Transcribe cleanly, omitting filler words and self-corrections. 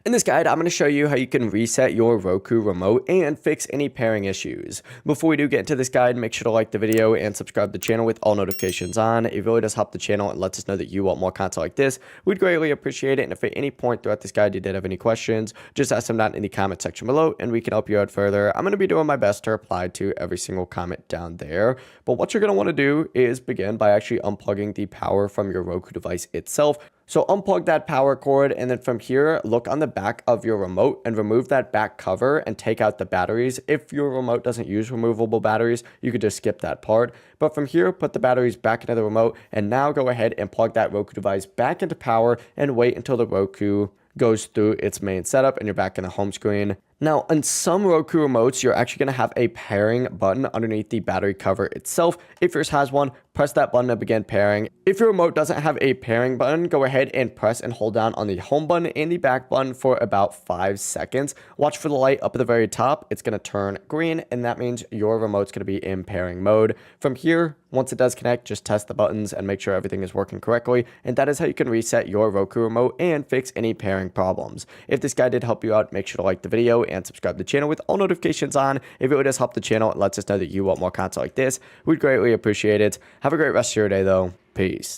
In this guide, I'm going to show you how you can reset your Roku remote and fix any pairing issues. Before we do get into this guide, make sure to like the video and subscribe to the channel with all notifications on. It really does help the channel and lets us know that you want more content like this. We'd greatly appreciate it. And if at any point throughout this guide you did have any questions, just ask them down in the comment section below and we can help you out further. I'm going to be doing my best to reply to every single comment down there. But what you're going to want to do is begin by actually unplugging the power from your Roku device itself. So unplug that power cord, and then from here, look on the back of your remote and remove that back cover and take out the batteries. If your remote doesn't use removable batteries, you could just skip that part. But from here, put the batteries back into the remote, and now go ahead and plug that Roku device back into power and wait until the Roku goes through its main setup and you're back in the home screen. Now, on some Roku remotes, you're actually going to have a pairing button underneath the battery cover itself. If yours has one, press that button to begin pairing. If your remote doesn't have a pairing button, go ahead and press and hold down on the home button and the back button for about 5 seconds. Watch for the light up at the very top. It's going to turn green, and that means your remote's going to be in pairing mode. From here, once it does connect, just test the buttons and make sure everything is working correctly. And that is how you can reset your Roku remote and fix any pairing problems. If this guide did help you out, make sure to like the video and subscribe to the channel with all notifications on. If it would just help the channel, it lets us know that you want more content like this. We'd greatly appreciate it. Have a great rest of your day, though. Peace.